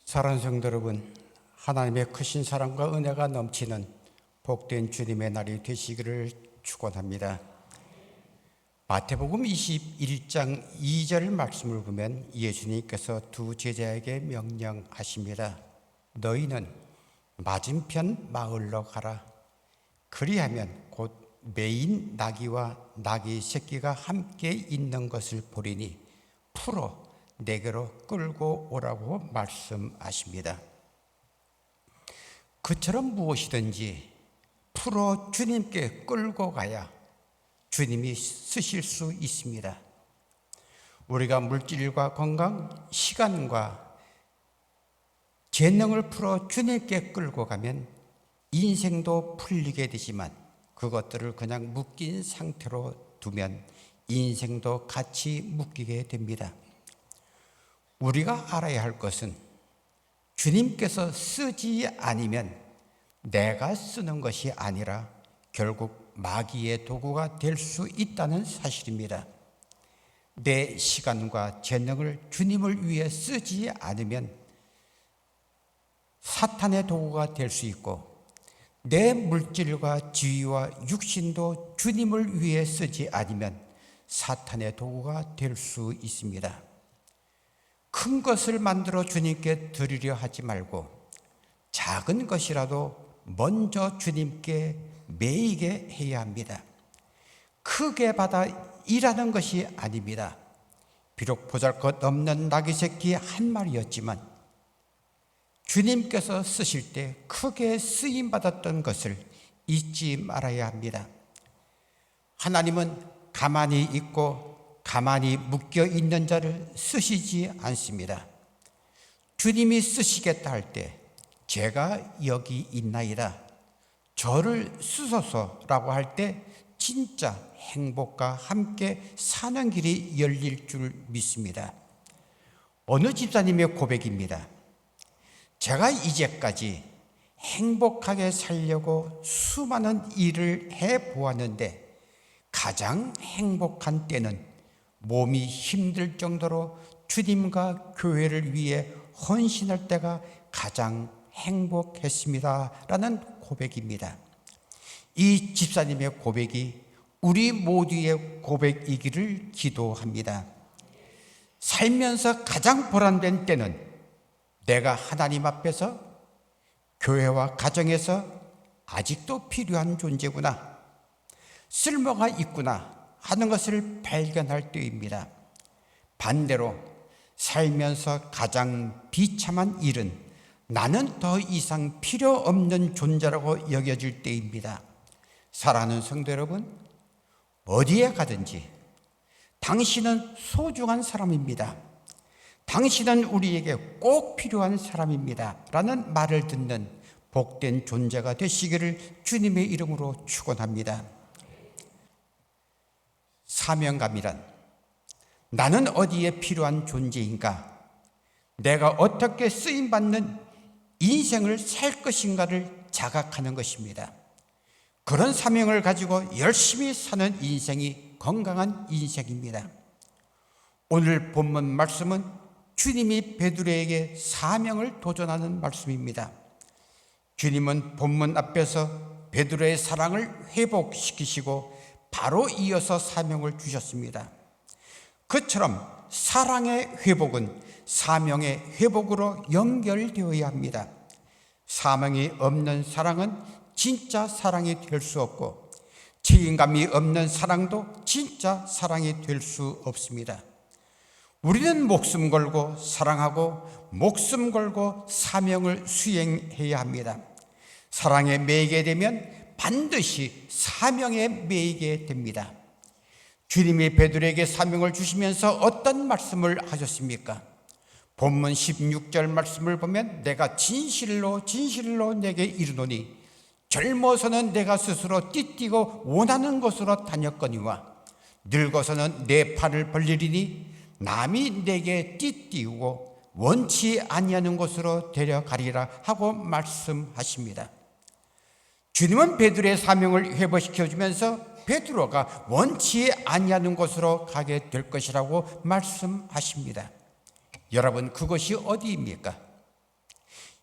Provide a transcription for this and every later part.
사랑하는 성도 여러분, 하나님의 크신 사랑과 은혜가 넘치는 복된 주님의 날이 되시기를 축원합니다. 마태복음 21장 2절 말씀을 보면 예수님께서 두 제자에게 명령하십니다. 너희는 맞은편 마을로 가라. 그리하면 곧 매인 나귀와 나귀 새끼가 함께 있는 것을 보리니 풀어 내게로 끌고 오라고 말씀하십니다. 그처럼 무엇이든지 풀어 주님께 끌고 가야 주님이 쓰실 수 있습니다. 우리가 물질과 건강, 시간과 재능을 풀어 주님께 끌고 가면 인생도 풀리게 되지만 그것들을 그냥 묶인 상태로 두면 인생도 같이 묶이게 됩니다. 우리가 알아야 할 것은 주님께서 쓰지 않으면 내가 쓰는 것이 아니라 결국 마귀의 도구가 될 수 있다는 사실입니다. 내 시간과 재능을 주님을 위해 쓰지 않으면 사탄의 도구가 될 수 있고 내 물질과 지위와 육신도 주님을 위해 쓰지 않으면 사탄의 도구가 될 수 있습니다. 큰 것을 만들어 주님께 드리려 하지 말고 작은 것이라도 먼저 주님께 매이게 해야 합니다. 크게 받아 일하는 것이 아닙니다. 비록 보잘것없는 나귀 새끼 한 마리였지만 주님께서 쓰실 때 크게 쓰임받았던 것을 잊지 말아야 합니다. 하나님은 가만히 있고 가만히 묶여 있는 자를 쓰시지 않습니다. 주님이 쓰시겠다 할 때 제가 여기 있나이다, 저를 쓰소서라고 할 때 진짜 행복과 함께 사는 길이 열릴 줄 믿습니다. 어느 집사님의 고백입니다. 제가 이제까지 행복하게 살려고 수많은 일을 해보았는데 가장 행복한 때는 몸이 힘들 정도로 주님과 교회를 위해 헌신할 때가 가장 행복했습니다 라는 고백입니다. 이 집사님의 고백이 우리 모두의 고백이기를 기도합니다. 살면서 가장 보람된 때는 내가 하나님 앞에서 교회와 가정에서 아직도 필요한 존재구나, 쓸모가 있구나 하는 것을 발견할 때입니다. 반대로 살면서 가장 비참한 일은 나는 더 이상 필요 없는 존재라고 여겨질 때입니다. 사랑하는 성도 여러분, 어디에 가든지 당신은 소중한 사람입니다. 당신은 우리에게 꼭 필요한 사람입니다 라는 말을 듣는 복된 존재가 되시기를 주님의 이름으로 축원합니다. 사명감이란 나는 어디에 필요한 존재인가, 내가 어떻게 쓰임받는 인생을 살 것인가를 자각하는 것입니다. 그런 사명을 가지고 열심히 사는 인생이 건강한 인생입니다. 오늘 본문 말씀은 주님이 베드로에게 사명을 도전하는 말씀입니다. 주님은 본문 앞에서 베드로의 사랑을 회복시키시고 바로 이어서 사명을 주셨습니다. 그처럼 사랑의 회복은 사명의 회복으로 연결되어야 합니다. 사명이 없는 사랑은 진짜 사랑이 될 수 없고 책임감이 없는 사랑도 진짜 사랑이 될 수 없습니다. 우리는 목숨 걸고 사랑하고 목숨 걸고 사명을 수행해야 합니다. 사랑에 매이게 되면 반드시 사명에 매이게 됩니다. 주님이 베드로에게 사명을 주시면서 어떤 말씀을 하셨습니까? 본문 16절 말씀을 보면 내가 진실로 진실로 내게 이르노니 젊어서는 내가 스스로 띠띠고 원하는 곳으로 다녔거니와 늙어서는 내 팔을 벌리리니 남이 내게 띠띠우고 원치 아니하는 곳으로 데려가리라 하고 말씀하십니다. 주님은 베드로의 사명을 회복시켜주면서 베드로가 원치 아니하는 곳으로 가게 될 것이라고 말씀하십니다. 여러분, 그것이 어디입니까?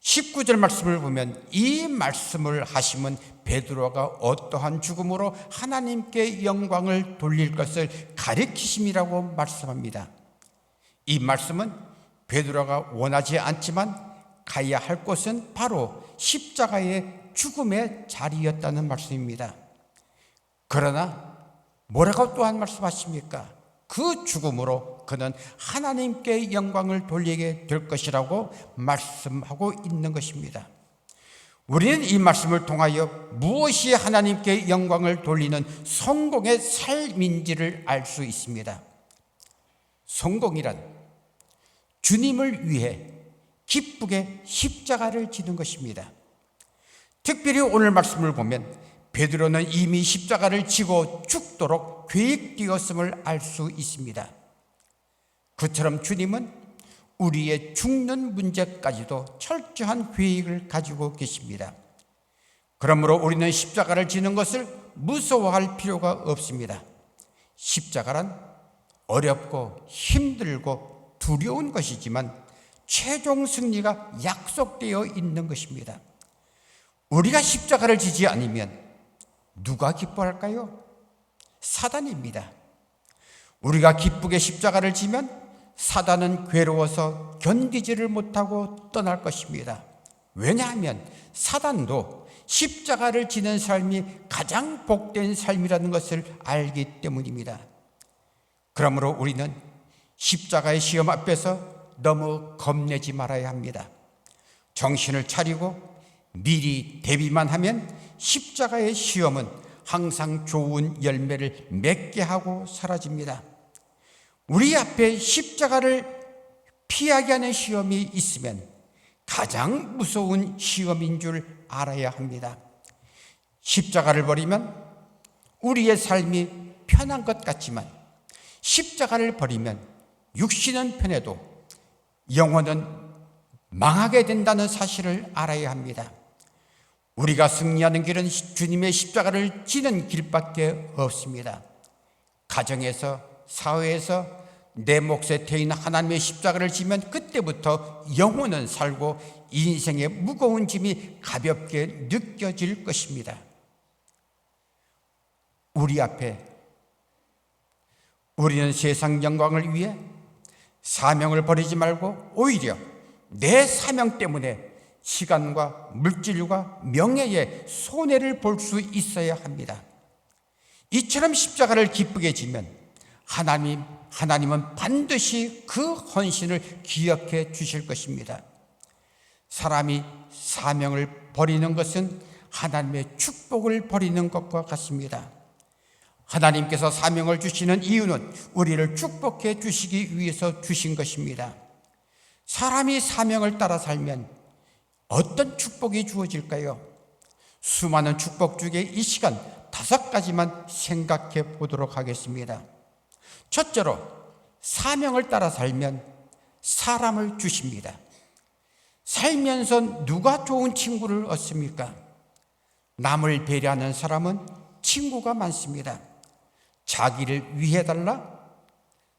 19절 말씀을 보면 이 말씀을 하시면 베드로가 어떠한 죽음으로 하나님께 영광을 돌릴 것을 가리키심이라고 말씀합니다. 이 말씀은 베드로가 원하지 않지만 가야 할 곳은 바로 십자가의 죽음의 자리였다는 말씀입니다. 그러나 뭐라고 또한 말씀하십니까? 그 죽음으로 그는 하나님께 영광을 돌리게 될 것이라고 말씀하고 있는 것입니다. 우리는 이 말씀을 통하여 무엇이 하나님께 영광을 돌리는 성공의 삶인지를 알 수 있습니다. 성공이란 주님을 위해 기쁘게 십자가를 지는 것입니다. 특별히 오늘 말씀을 보면 베드로는 이미 십자가를 지고 죽도록 계획되었음을 알 수 있습니다. 그처럼 주님은 우리의 죽는 문제까지도 철저한 계획을 가지고 계십니다. 그러므로 우리는 십자가를 지는 것을 무서워할 필요가 없습니다. 십자가란 어렵고 힘들고 두려운 것이지만 최종 승리가 약속되어 있는 것입니다. 우리가 십자가를 지지 않으면 누가 기뻐할까요? 사단입니다. 우리가 기쁘게 십자가를 지면 사단은 괴로워서 견디지를 못하고 떠날 것입니다. 왜냐하면 사단도 십자가를 지는 삶이 가장 복된 삶이라는 것을 알기 때문입니다. 그러므로 우리는 십자가의 시험 앞에서 너무 겁내지 말아야 합니다. 정신을 차리고 미리 대비만 하면 십자가의 시험은 항상 좋은 열매를 맺게 하고 사라집니다. 우리 앞에 십자가를 피하게 하는 시험이 있으면 가장 무서운 시험인 줄 알아야 합니다. 십자가를 버리면 우리의 삶이 편한 것 같지만 십자가를 버리면 육신은 편해도 영혼은 망하게 된다는 사실을 알아야 합니다. 우리가 승리하는 길은 주님의 십자가를 지는 길밖에 없습니다. 가정에서, 사회에서 내 몫에 태인 하나님의 십자가를 지면 그때부터 영혼은 살고 인생의 무거운 짐이 가볍게 느껴질 것입니다. 우리 앞에 우리는 세상 영광을 위해 사명을 버리지 말고 오히려 내 사명 때문에 시간과 물질과 명예의 손해를 볼 수 있어야 합니다. 이처럼 십자가를 기쁘게 지면 하나님은 반드시 그 헌신을 기억해 주실 것입니다. 사람이 사명을 버리는 것은 하나님의 축복을 버리는 것과 같습니다. 하나님께서 사명을 주시는 이유는 우리를 축복해 주시기 위해서 주신 것입니다. 사람이 사명을 따라 살면 어떤 축복이 주어질까요? 수많은 축복 중에 이 시간 5가지만 생각해 보도록 하겠습니다. 첫째로, 사명을 따라 살면 사람을 주십니다. 살면서 누가 좋은 친구를 얻습니까? 남을 배려하는 사람은 친구가 많습니다. 자기를 위해달라,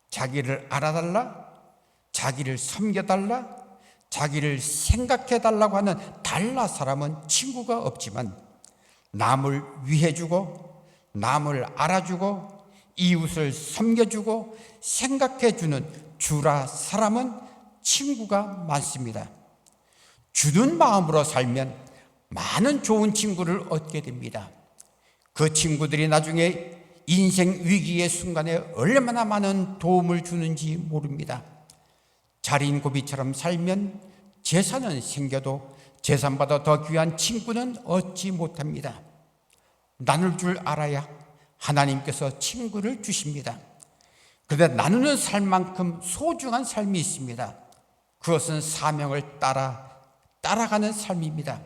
자기를 알아달라, 자기를 섬겨달라, 자기를 생각해달라고 하는 달라 사람은 친구가 없지만 남을 위해주고 남을 알아주고 이웃을 섬겨주고 생각해주는 주라 사람은 친구가 많습니다. 주는 마음으로 살면 많은 좋은 친구를 얻게 됩니다. 그 친구들이 나중에 인생 위기의 순간에 얼마나 많은 도움을 주는지 모릅니다. 자린고비처럼 살면 재산은 생겨도 재산보다 더 귀한 친구는 얻지 못합니다. 나눌 줄 알아야 하나님께서 친구를 주십니다. 그런데 나누는 삶만큼 소중한 삶이 있습니다. 그것은 사명을 따라가는 삶입니다.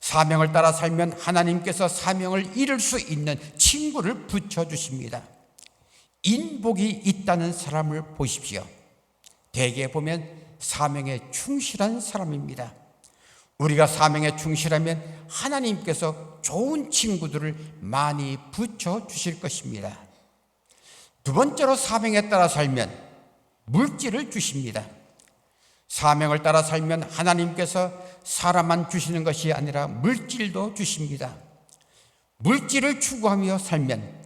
사명을 따라 살면 하나님께서 사명을 이룰 수 있는 친구를 붙여주십니다. 인복이 있다는 사람을 보십시오. 대개 보면 사명에 충실한 사람입니다. 우리가 사명에 충실하면 하나님께서 좋은 친구들을 많이 붙여주실 것입니다. 두 번째로, 사명에 따라 살면 물질을 주십니다. 사명을 따라 살면 하나님께서 사람만 주시는 것이 아니라 물질도 주십니다. 물질을 추구하며 살면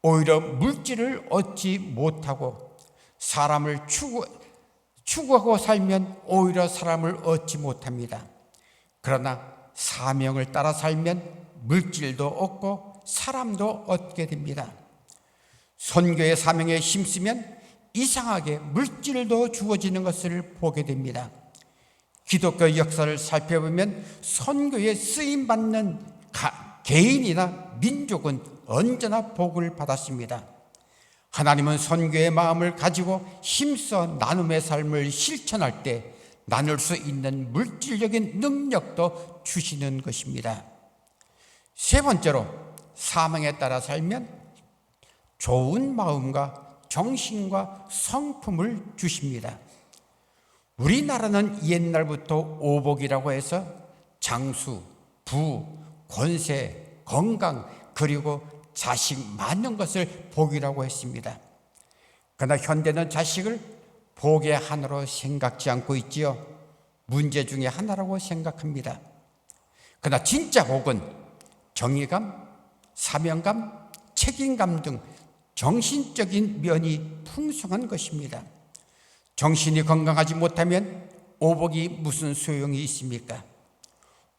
오히려 물질을 얻지 못하고, 사람을 추구하고 살면 오히려 사람을 얻지 못합니다. 그러나 사명을 따라 살면 물질도 얻고 사람도 얻게 됩니다. 선교의 사명에 힘쓰면 이상하게 물질도 주어지는 것을 보게 됩니다. 기독교 역사를 살펴보면 선교에 쓰임받는 개인이나 민족은 언제나 복을 받았습니다. 하나님은 선교의 마음을 가지고 힘써 나눔의 삶을 실천할 때 나눌 수 있는 물질적인 능력도 주시는 것입니다. 세 번째로, 사명에 따라 살면 좋은 마음과 정신과 성품을 주십니다. 우리나라는 옛날부터 오복이라고 해서 장수, 부, 권세, 건강, 그리고 자식 많은 것을 복이라고 했습니다. 그러나 현대는 자식을 복의 하나로 생각지 않고 있지요. 문제 중에 하나라고 생각합니다. 그러나 진짜 복은 정의감, 사명감, 책임감 등 정신적인 면이 풍성한 것입니다. 정신이 건강하지 못하면 오복이 무슨 소용이 있습니까?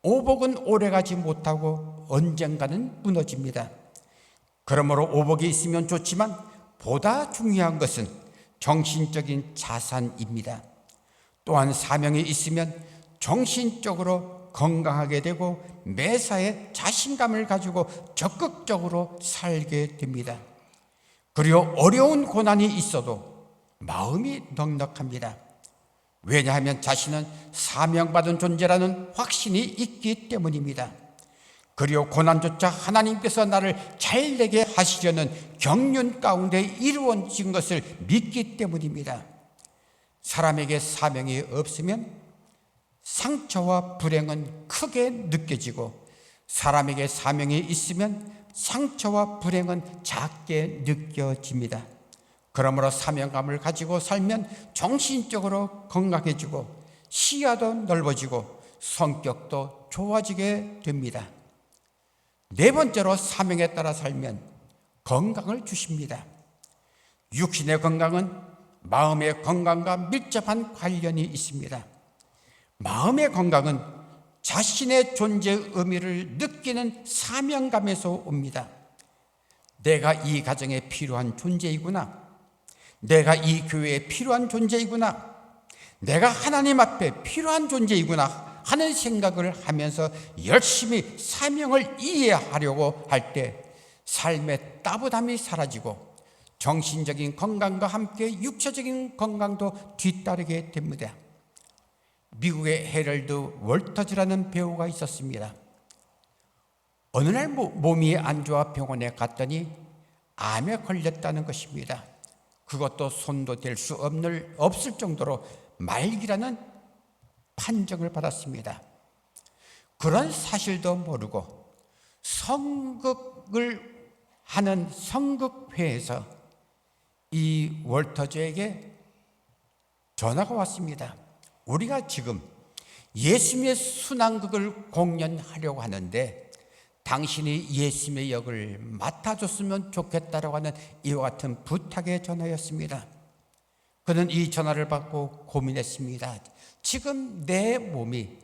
오복은 오래가지 못하고 언젠가는 무너집니다. 그러므로 오복이 있으면 좋지만 보다 중요한 것은 정신적인 자산입니다. 또한 사명이 있으면 정신적으로 건강하게 되고 매사에 자신감을 가지고 적극적으로 살게 됩니다. 그리고 어려운 고난이 있어도 마음이 넉넉합니다. 왜냐하면 자신은 사명받은 존재라는 확신이 있기 때문입니다. 그리고 고난조차 하나님께서 나를 잘되게 하시려는 경륜 가운데 이루어진 것을 믿기 때문입니다. 사람에게 사명이 없으면 상처와 불행은 크게 느껴지고, 사람에게 사명이 있으면 상처와 불행은 작게 느껴집니다. 그러므로 사명감을 가지고 살면 정신적으로 건강해지고 시야도 넓어지고 성격도 좋아지게 됩니다. 네 번째로, 사명에 따라 살면 건강을 주십니다. 육신의 건강은 마음의 건강과 밀접한 관련이 있습니다. 마음의 건강은 자신의 존재의 의미를 느끼는 사명감에서 옵니다. 내가 이 가정에 필요한 존재이구나. 내가 이 교회에 필요한 존재이구나. 내가 하나님 앞에 필요한 존재이구나 하는 생각을 하면서 열심히 사명을 이해하려고 할 때 삶의 따분함이 사라지고 정신적인 건강과 함께 육체적인 건강도 뒤따르게 됩니다. 미국의 헤럴드 월터즈라는 배우가 있었습니다. 어느 날 몸이 안 좋아 병원에 갔더니 암에 걸렸다는 것입니다. 그것도 손도 댈 수 없을 정도로 말기라는 판정을 받았습니다. 그런 사실도 모르고 성극을 하는 성극회에서 이 월터즈에게 전화가 왔습니다. 우리가 지금 예수님의 순환극을 공연하려고 하는데 당신이 예수님의 역을 맡아줬으면 좋겠다라고 하는 이와 같은 부탁의 전화였습니다. 그는 이 전화를 받고 고민했습니다. 지금 내 몸이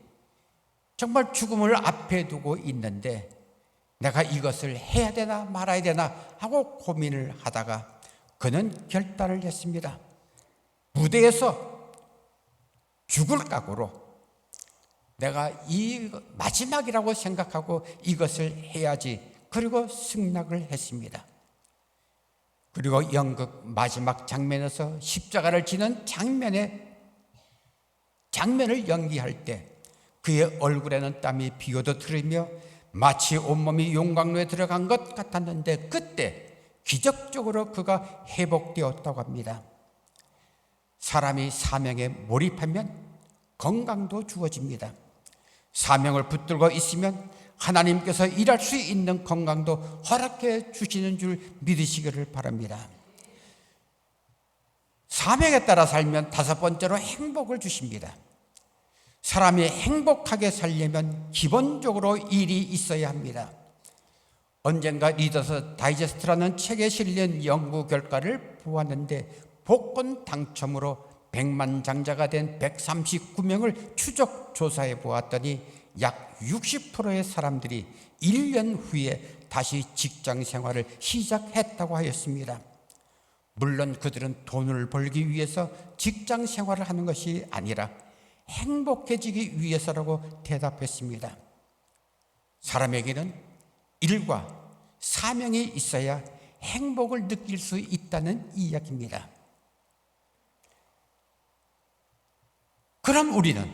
정말 죽음을 앞에 두고 있는데 내가 이것을 해야 되나 말아야 되나 하고 고민을 하다가 그는 결단을 했습니다. 무대에서 죽을 각오로 내가 이 마지막이라고 생각하고 이것을 해야지, 그리고 승낙을 했습니다. 그리고 연극 마지막 장면에서 십자가를 지는 장면을 연기할 때 그의 얼굴에는 땀이 비오듯 흐르며 마치 온몸이 용광로에 들어간 것 같았는데 그때 기적적으로 그가 회복되었다고 합니다. 사람이 사명에 몰입하면 건강도 주어집니다. 사명을 붙들고 있으면 하나님께서 일할 수 있는 건강도 허락해 주시는 줄 믿으시기를 바랍니다. 사명에 따라 살면 다섯 번째로 행복을 주십니다. 사람이 행복하게 살려면 기본적으로 일이 있어야 합니다. 언젠가 리더스 다이제스트라는 책에 실린 연구 결과를 보았는데 복권 당첨으로 백만장자가 된 139명을 추적 조사해 보았더니 약 60%의 사람들이 1년 후에 다시 직장 생활을 시작했다고 하였습니다. 물론 그들은 돈을 벌기 위해서 직장 생활을 하는 것이 아니라 행복해지기 위해서라고 대답했습니다. 사람에게는 일과 사명이 있어야 행복을 느낄 수 있다는 이야기입니다. 그럼 우리는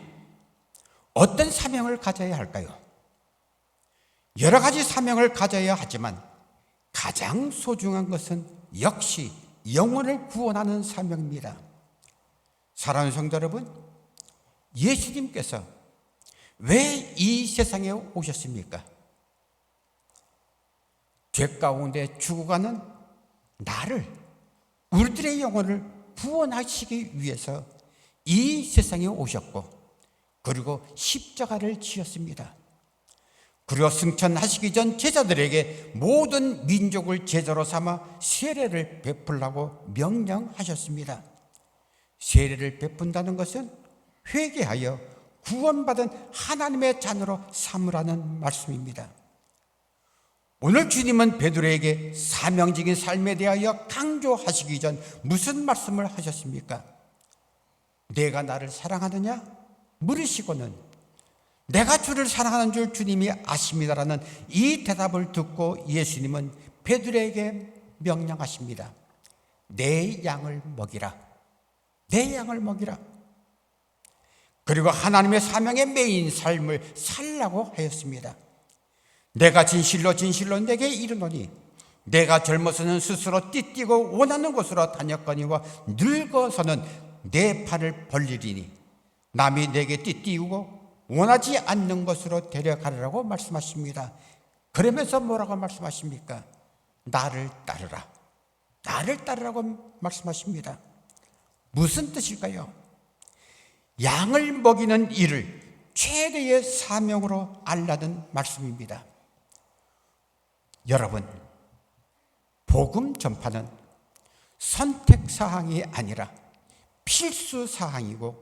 어떤 사명을 가져야 할까요? 여러 가지 사명을 가져야 하지만 가장 소중한 것은 역시 영혼을 구원하는 사명입니다. 사랑하는 성도 여러분, 예수님께서 왜 이 세상에 오셨습니까? 죄 가운데 죽어가는 나를, 우리들의 영혼을 구원하시기 위해서 이 세상에 오셨고, 그리고 십자가를 지었습니다. 그리고 승천하시기 전 제자들에게 모든 민족을 제자로 삼아 세례를 베풀라고 명령하셨습니다. 세례를 베푼다는 것은 회개하여 구원받은 하나님의 자녀로 삼으라는 말씀입니다. 오늘 주님은 베드로에게 사명적인 삶에 대하여 강조하시기 전 무슨 말씀을 하셨습니까? 내가 나를 사랑하느냐? 물으시고는 내가 주를 사랑하는 줄 주님이 아십니다라는 이 대답을 듣고 예수님은 베드로에게 명령하십니다. 내 양을 먹이라. 내 양을 먹이라. 그리고 하나님의 사명의 메인 삶을 살라고 하였습니다. 내가 진실로 진실로 내게 이르노니 내가 젊어서는 스스로 띠뛰고 원하는 곳으로 다녔거니와 늙어서는 내 팔을 벌리리니 남이 내게 띠띠우고 원하지 않는 것으로 데려가라고 말씀하십니다. 그러면서 뭐라고 말씀하십니까? 나를 따르라. 나를 따르라고 말씀하십니다. 무슨 뜻일까요? 양을 먹이는 일을 최대의 사명으로 알라는 말씀입니다. 여러분, 복음 전파는 선택사항이 아니라 필수사항이고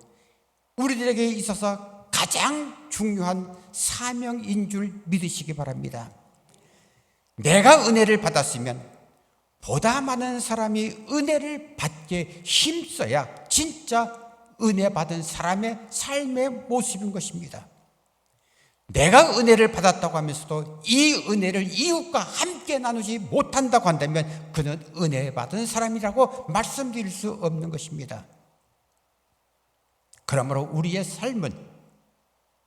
우리들에게 있어서 가장 중요한 사명인 줄 믿으시기 바랍니다. 내가 은혜를 받았으면 보다 많은 사람이 은혜를 받게 힘써야 진짜 은혜 받은 사람의 삶의 모습인 것입니다. 내가 은혜를 받았다고 하면서도 이 은혜를 이웃과 함께 나누지 못한다고 한다면 그는 은혜 받은 사람이라고 말씀드릴 수 없는 것입니다. 그러므로 우리의 삶은,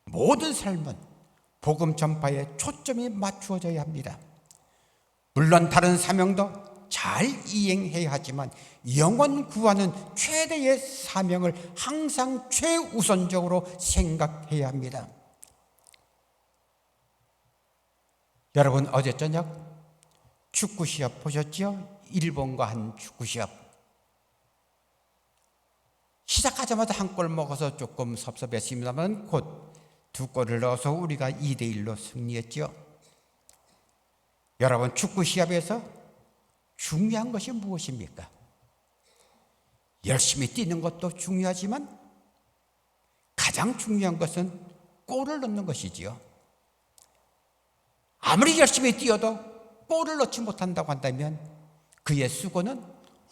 모든 삶은 복음 전파에 초점이 맞추어져야 합니다. 물론 다른 사명도 잘 이행해야 하지만 영혼 구하는 최대의 사명을 항상 최우선적으로 생각해야 합니다. 여러분, 어제 저녁 축구 시합 보셨죠? 일본과 한 축구 시합. 시작하자마자 한 골 먹어서 조금 섭섭했습니다만 곧 두 골을 넣어서 우리가 2대1로 승리했죠. 여러분, 축구 시합에서 중요한 것이 무엇입니까? 열심히 뛰는 것도 중요하지만 가장 중요한 것은 골을 넣는 것이지요. 아무리 열심히 뛰어도 골을 넣지 못한다고 한다면 그의 수고는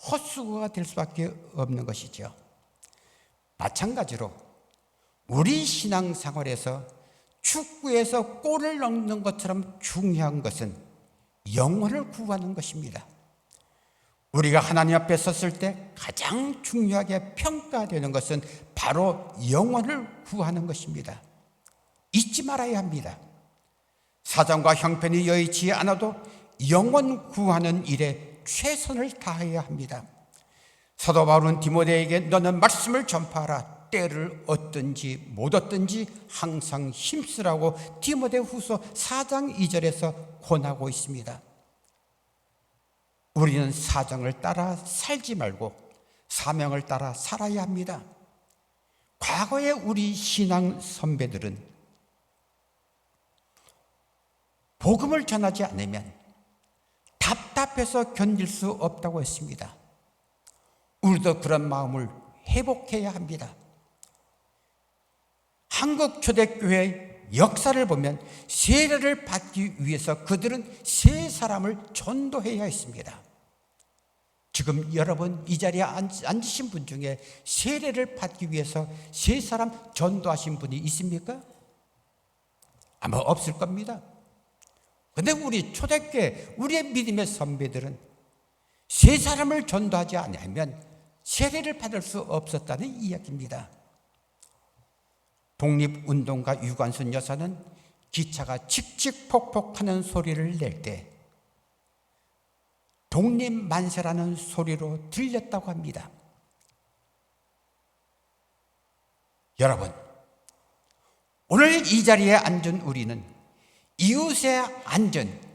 헛수고가 될 수밖에 없는 것이죠. 마찬가지로 우리 신앙생활에서 축구에서 골을 넣는 것처럼 중요한 것은 영혼을 구하는 것입니다. 우리가 하나님 앞에 섰을 때 가장 중요하게 평가되는 것은 바로 영혼을 구하는 것입니다. 잊지 말아야 합니다. 사정과 형편이 여의치 않아도 영혼 구하는 일에 최선을 다해야 합니다. 사도 바울은 디모데에게 너는 말씀을 전파하라. 때를 얻든지 못 얻든지 항상 힘쓰라고 디모데후서 4장 2절에서 권하고 있습니다. 우리는 사정을 따라 살지 말고 사명을 따라 살아야 합니다. 과거의 우리 신앙 선배들은 복음을 전하지 않으면 답답해서 견딜 수 없다고 했습니다. 우리도 그런 마음을 회복해야 합니다. 한국 초대교회의 역사를 보면 세례를 받기 위해서 그들은 세 사람을 전도해야 했습니다. 지금 여러분 이 자리에 앉으신 분 중에 세례를 받기 위해서 세 사람 전도하신 분이 있습니까? 아마 없을 겁니다. 그런데 우리 초대교회, 우리의 믿음의 선배들은 세 사람을 전도하지 않으면 세례를 받을 수 없었다는 이야기입니다. 독립운동가 유관순 여사는 기차가 칙칙폭폭하는 소리를 낼 때 독립만세라는 소리로 들렸다고 합니다. 여러분, 오늘 이 자리에 앉은 우리는 이웃에 앉은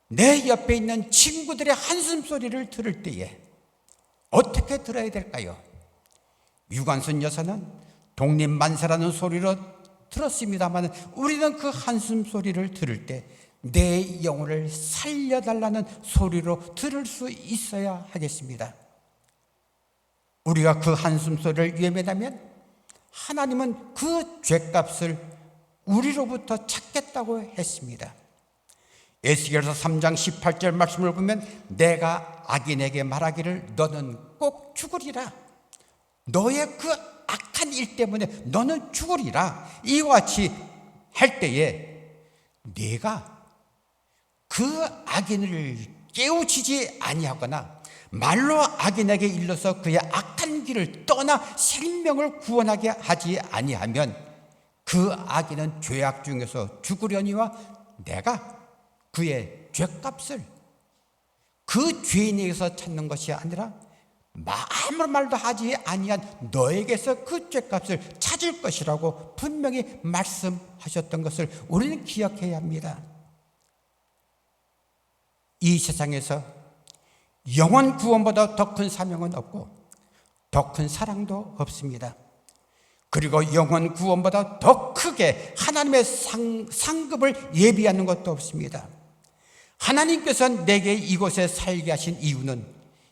내 옆에 있는 친구들의 한숨소리를 들을 때에 어떻게 들어야 될까요? 유관순 여사는 독립만세라는 소리로 들었습니다만 우리는 그 한숨소리를 들을 때 내 영혼을 살려달라는 소리로 들을 수 있어야 하겠습니다. 우리가 그 한숨소리를 외면하면 하나님은 그 죄값을 우리로부터 찾겠다고 했습니다. 에스겔서 3장 18절 말씀을 보면 내가 악인에게 말하기를 너는 꼭 죽으리라. 너의 그 악한 일 때문에 너는 죽으리라. 이와 같이 할 때에 내가 그 악인을 깨우치지 아니하거나 말로 악인에게 일러서 그의 악한 길을 떠나 생명을 구원하게 하지 아니하면 그 악인은 죄악 중에서 죽으려니와 내가 그의 죄값을 그 죄인에게서 찾는 것이 아니라 아무 말도 하지 아니한 너에게서 그 죄값을 찾을 것이라고 분명히 말씀하셨던 것을 우리는 기억해야 합니다. 이 세상에서 영원 구원보다 더 큰 사명은 없고 더 큰 사랑도 없습니다. 그리고 영원 구원보다 더 크게 하나님의 상급을 예비하는 것도 없습니다. 하나님께서 내게 이곳에 살게 하신 이유는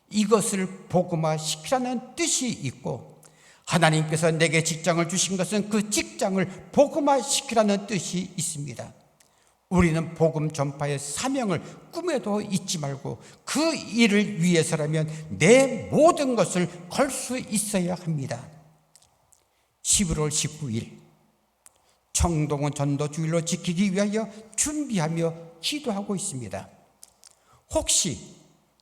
이것을 복음화시키라는 뜻이 있고 하나님께서 내게 직장을 주신 것은 그 직장을 복음화시키라는 뜻이 있습니다. 우리는 복음 전파의 사명을 꿈에도 잊지 말고 그 일을 위해서라면 내 모든 것을 걸 수 있어야 합니다. 11월 19일 청동원 전도주일로 지키기 위하여 준비하며 기도하고 있습니다. 혹시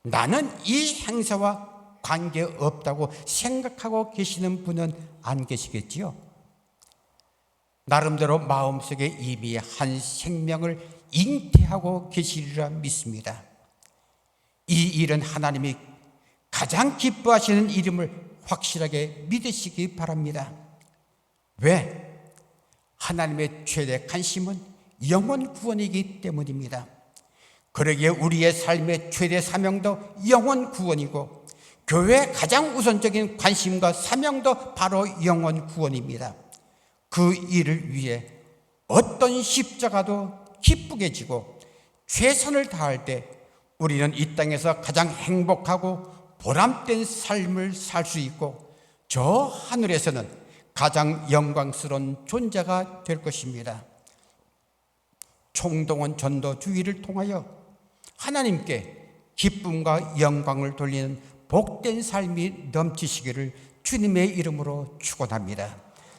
나는 이 행사와 관계없다고 생각하고 계시는 분은 안 계시겠지요? 나름대로 마음속에 이미 한 생명을 잉태하고 계시리라 믿습니다. 이 일은 하나님이 가장 기뻐하시는 일임을 확실하게 믿으시기 바랍니다. 왜? 하나님의 최대 관심은 영혼 구원이기 때문입니다. 그러기에 우리의 삶의 최대 사명도 영혼 구원이고 교회의 가장 우선적인 관심과 사명도 바로 영혼 구원입니다. 그 일을 위해 어떤 십자가도 기쁘게 지고 최선을 다할 때 우리는 이 땅에서 가장 행복하고 보람된 삶을 살 수 있고 저 하늘에서는 가장 영광스러운 존재가 될 것입니다. 총동원 전도주의를 통하여 하나님께 기쁨과 영광을 돌리는 복된 삶이 넘치시기를 주님의 이름으로 축원합니다.